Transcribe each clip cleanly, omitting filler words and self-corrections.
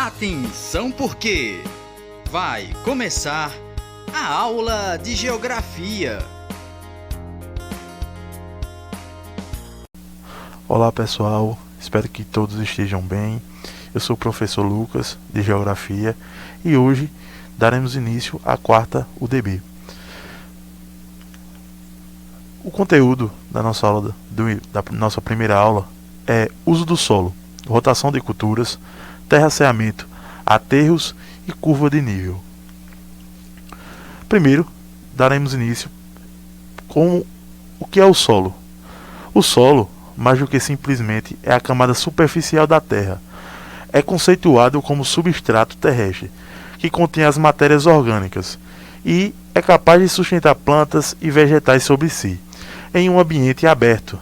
Atenção porque vai começar a aula de geografia. Olá pessoal, espero que todos estejam bem. Eu sou o professor Lucas, de Geografia, e hoje daremos início à quarta UDB. O conteúdo da nossa aula, da nossa primeira aula, é uso do solo, rotação de culturas, terraceamento, aterros e curva de nível. Primeiro, daremos início com o que é o solo. O solo, mais do que simplesmente, é a camada superficial da Terra. É conceituado como substrato terrestre, que contém as matérias orgânicas e é capaz de sustentar plantas e vegetais sobre si, em um ambiente aberto,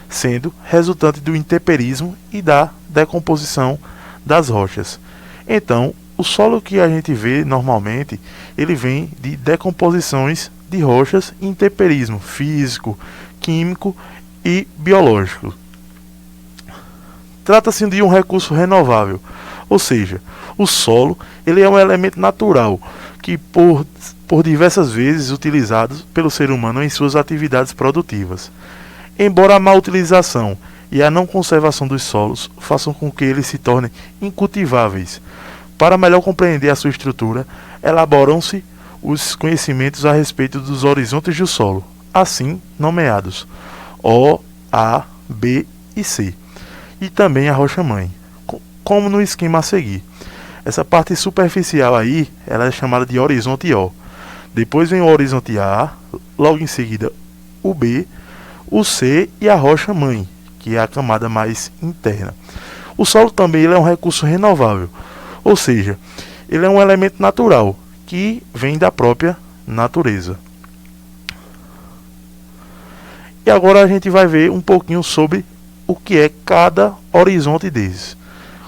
sendo resultante do intemperismo e da decomposição das rochas. Então, o solo que a gente vê normalmente, ele vem de decomposições de rochas e intemperismo físico, químico e biológico. Trata-se de um recurso renovável, ou seja, o solo ele é um elemento natural que por diversas vezes utilizado pelo ser humano em suas atividades produtivas. Embora a má utilização e a não conservação dos solos façam com que eles se tornem incultiváveis, para melhor compreender a sua estrutura, elaboram-se os conhecimentos a respeito dos horizontes do solo, assim nomeados O, A, B e C, e também a rocha-mãe, como no esquema a seguir. Essa parte superficial aí, ela é chamada de horizonte O. Depois vem o horizonte A, logo em seguida o B, o C e a rocha-mãe, que é a camada mais interna. O solo também ele é um recurso renovável, ou seja, ele é um elemento natural que vem da própria natureza. E agora a gente vai ver um pouquinho sobre o que é cada horizonte desses.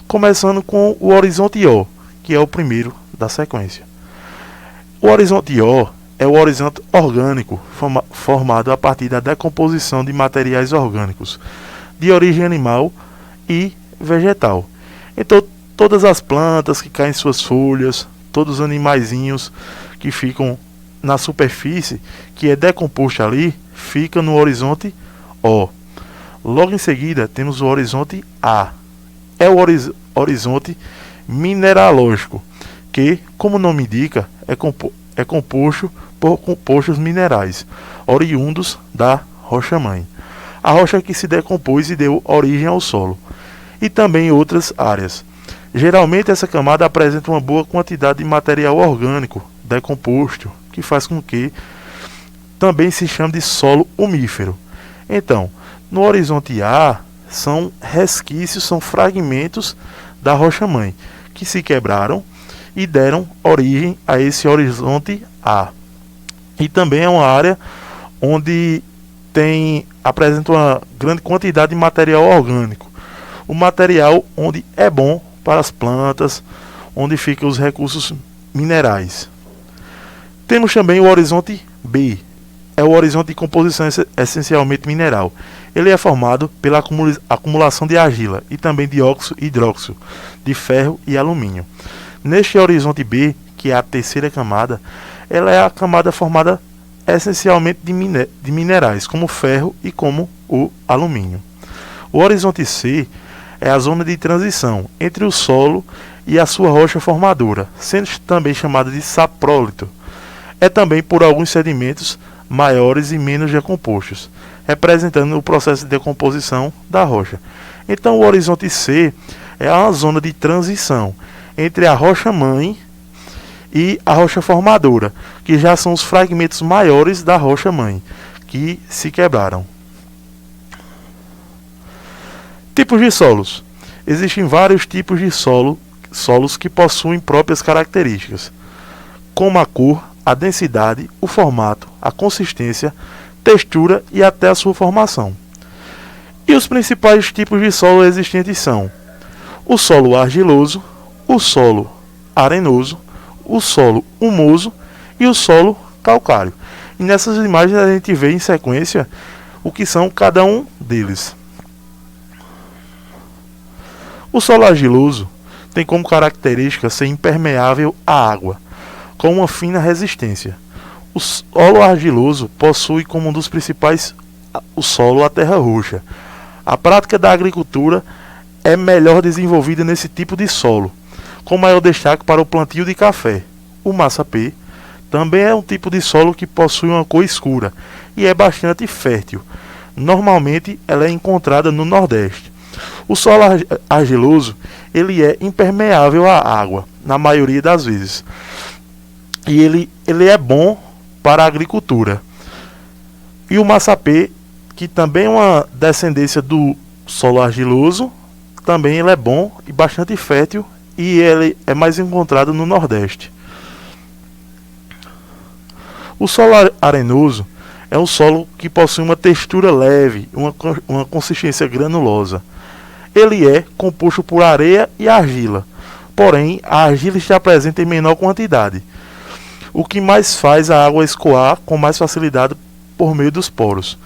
Começando com o horizonte O, que é o primeiro da sequência. O horizonte O é o horizonte orgânico formado a partir da decomposição de materiais orgânicos de origem animal e vegetal. Então, todas as plantas que caem em suas folhas, todos os animaizinhos que ficam na superfície, que é decomposto ali, fica no horizonte O. Logo em seguida, temos o horizonte A. É o horizonte mineralógico, que, como o nome indica, é composto por compostos minerais, oriundos da rocha-mãe, a rocha que se decompôs e deu origem ao solo, e também outras áreas. Geralmente essa camada apresenta uma boa quantidade de material orgânico decomposto, que faz com que também se chame de solo umífero. Então, no horizonte A, são resquícios, são fragmentos da rocha-mãe, que se quebraram e deram origem a esse horizonte A. E também é uma área onde apresenta uma grande quantidade de material orgânico. O material onde é bom para as plantas, onde ficam os recursos minerais. Temos também o horizonte B. É o horizonte de composição essencialmente mineral. Ele é formado pela acumulação de argila e também de óxido e hidróxido, de ferro e alumínio. Neste horizonte B, que é a terceira camada, ela é a camada formada essencialmente de minerais, como o ferro e como o alumínio. O horizonte C é a zona de transição entre o solo e a sua rocha formadora, sendo também chamada de saprólito. É também por alguns sedimentos maiores e menos decompostos, representando o processo de decomposição da rocha. Então o horizonte C é uma zona de transição entre a rocha-mãe e a rocha formadora, que já são os fragmentos maiores da rocha-mãe, que se quebraram. Tipos de solos. Existem vários tipos de solos que possuem próprias características, como a cor, a densidade, o formato, a consistência, textura e até a sua formação. E os principais tipos de solo existentes são o solo argiloso, o solo arenoso, o solo humoso e o solo calcário. E nessas imagens a gente vê em sequência o que são cada um deles. O solo argiloso tem como característica ser impermeável à água, com uma fina resistência. O solo argiloso possui como um dos principais o solo a terra roxa. A prática da agricultura é melhor desenvolvida nesse tipo de solo, com maior destaque para o plantio de café. O massapê também é um tipo de solo que possui uma cor escura e é bastante fértil. Normalmente ela é encontrada no Nordeste. O solo argiloso ele é impermeável à água, na maioria das vezes. E ele é bom para a agricultura. E o massapê, que também é uma descendência do solo argiloso, também ele é bom e bastante fértil, e ele é mais encontrado no Nordeste. O solo arenoso é um solo que possui uma textura leve, uma consistência granulosa. Ele é composto por areia e argila, porém a argila está presente em menor quantidade, o que mais faz a água escoar com mais facilidade por meio dos poros.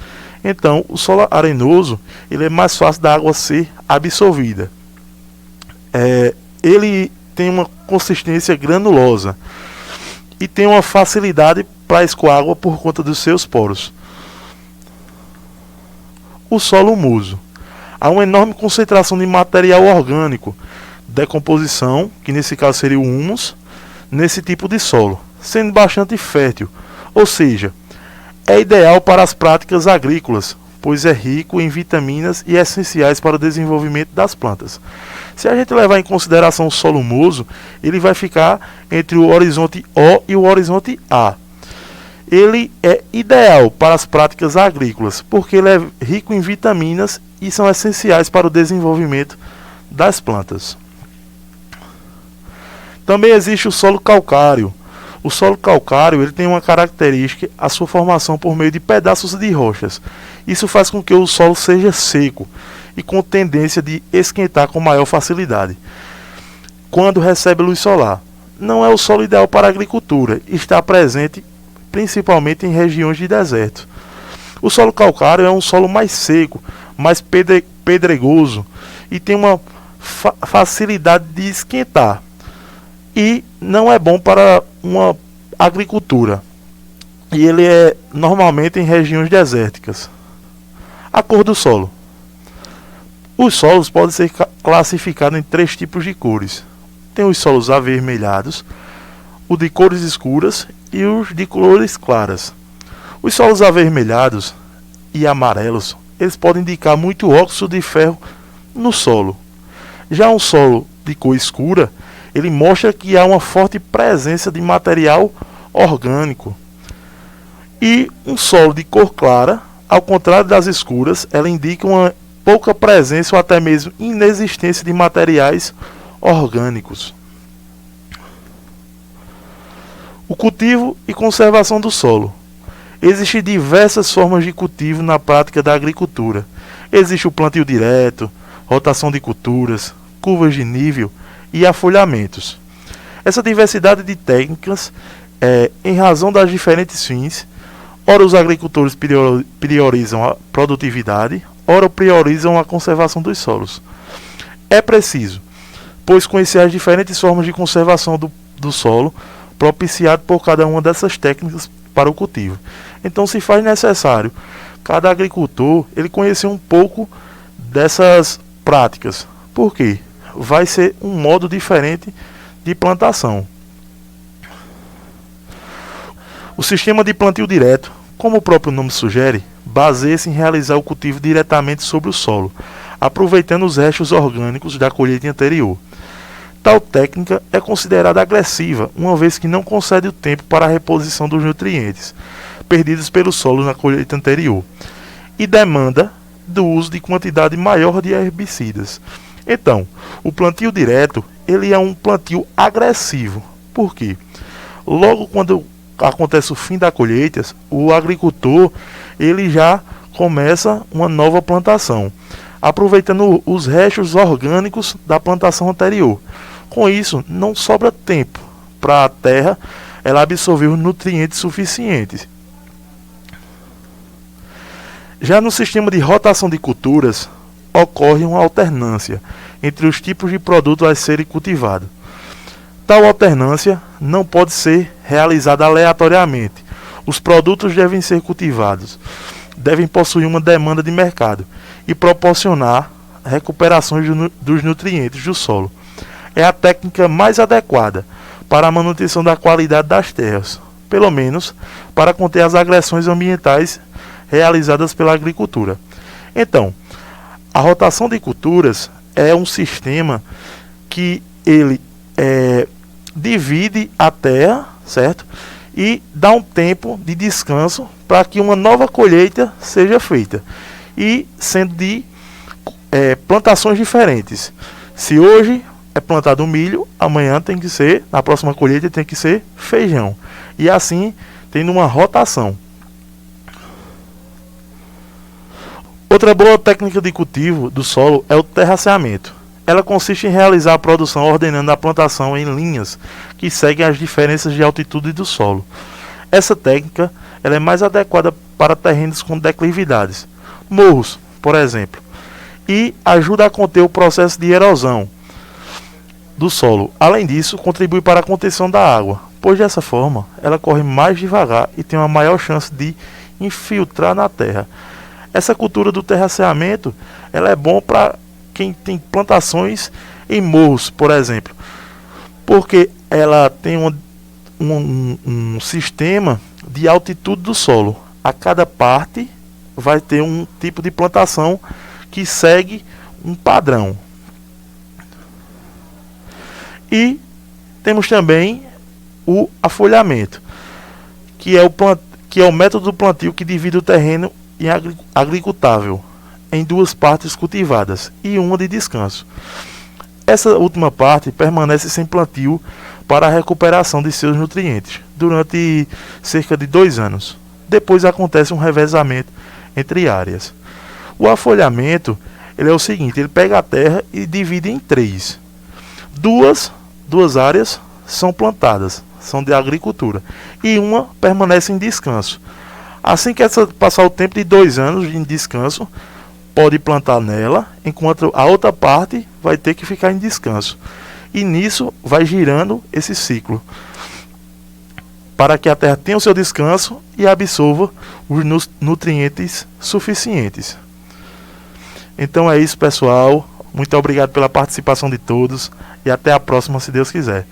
Então, o solo arenoso ele é mais fácil da água ser absorvida. Ele tem uma consistência granulosa e tem uma facilidade para escoar água por conta dos seus poros. O solo humoso. Há uma enorme concentração de material orgânico, decomposição, que nesse caso seria o humus, nesse tipo de solo, sendo bastante fértil, ou seja, é ideal para as práticas agrícolas, pois é rico em vitaminas e essenciais para o desenvolvimento das plantas. Se a gente levar em consideração o solo humoso, ele vai ficar entre o horizonte O e o horizonte A. Ele é ideal para as práticas agrícolas, porque ele é rico em vitaminas e são essenciais para o desenvolvimento das plantas. Também existe o solo calcário. O solo calcário ele tem uma característica, a sua formação por meio de pedaços de rochas. Isso faz com que o solo seja seco e com tendência de esquentar com maior facilidade quando recebe luz solar. Não é o solo ideal para a agricultura, está presente principalmente em regiões de deserto. O solo calcário é um solo mais seco, mais pedregoso e tem uma facilidade de esquentar. E não é bom para uma agricultura. E ele é normalmente em regiões desérticas. A cor do solo. Os solos podem ser classificados em 3 tipos de cores. Tem os solos avermelhados, o de cores escuras e os de cores claras. Os solos avermelhados e amarelos, eles podem indicar muito óxido de ferro no solo. Já um solo de cor escura, ele mostra que há uma forte presença de material orgânico. E um solo de cor clara, ao contrário das escuras, ela indica uma pouca presença ou até mesmo inexistência de materiais orgânicos. O cultivo e conservação do solo. Existem diversas formas de cultivo na prática da agricultura. Existe o plantio direto, rotação de culturas, curvas de nível e afolhamentos. Essa diversidade de técnicas em razão das diferentes fins. Ora os agricultores priorizam a produtividade, ora priorizam a conservação dos solos. É preciso, pois conhecer as diferentes formas de conservação do solo, propiciado por cada uma dessas técnicas para o cultivo. Então se faz necessário cada agricultor ele conhecer um pouco dessas práticas. Por quê? Vai ser um modo diferente de plantação. O sistema de plantio direto, como o próprio nome sugere, baseia-se em realizar o cultivo diretamente sobre o solo, aproveitando os restos orgânicos da colheita anterior. Tal técnica é considerada agressiva, uma vez que não concede o tempo para a reposição dos nutrientes perdidos pelo solo na colheita anterior e demanda do uso de quantidade maior de herbicidas. Então, o plantio direto ele é um plantio agressivo. Por quê? Logo quando acontece o fim da colheita, o agricultor ele já começa uma nova plantação, aproveitando os restos orgânicos da plantação anterior. Com isso, não sobra tempo para a terra ela absorver os nutrientes suficientes. Já no sistema de rotação de culturas, ocorre uma alternância, entre os tipos de produtos a serem cultivados. Tal alternância não pode ser realizada aleatoriamente. Os produtos devem ser cultivados, devem possuir uma demanda de mercado e proporcionar recuperações dos nutrientes do solo. É a técnica mais adequada para a manutenção da qualidade das terras, pelo menos para conter as agressões ambientais realizadas pela agricultura. Então, a rotação de culturas é um sistema que ele divide a terra, certo? E dá um tempo de descanso para que uma nova colheita seja feita, e sendo de plantações diferentes. Se hoje é plantado milho, amanhã tem que ser, na próxima colheita tem que ser feijão, e assim tendo uma rotação. Outra boa técnica de cultivo do solo é o terraceamento. Ela consiste em realizar a produção ordenando a plantação em linhas que seguem as diferenças de altitude do solo. Essa técnica ela é mais adequada para terrenos com declividades, morros, por exemplo, e ajuda a conter o processo de erosão do solo. Além disso, contribui para a contenção da água, pois dessa forma ela corre mais devagar e tem uma maior chance de infiltrar na terra. Essa cultura do terraceamento ela é bom para quem tem plantações em morros, por exemplo, porque ela tem um sistema de altitude do solo. A cada parte vai ter um tipo de plantação que segue um padrão. E temos também o afolhamento, que é o método do plantio que divide o terreno agricultável em duas partes cultivadas e uma de descanso. Essa última parte permanece sem plantio para a recuperação de seus nutrientes durante cerca de 2 anos. Depois acontece um revezamento entre áreas. O afolhamento ele é o seguinte: ele pega a terra e divide em 3. Duas áreas são plantadas, são de agricultura, e uma permanece em descanso. Assim que passar o tempo de 2 anos em descanso, pode plantar nela, enquanto a outra parte vai ter que ficar em descanso. E nisso vai girando esse ciclo, para que a terra tenha o seu descanso e absorva os nutrientes suficientes. Então é isso, pessoal. Muito obrigado pela participação de todos e até a próxima, se Deus quiser.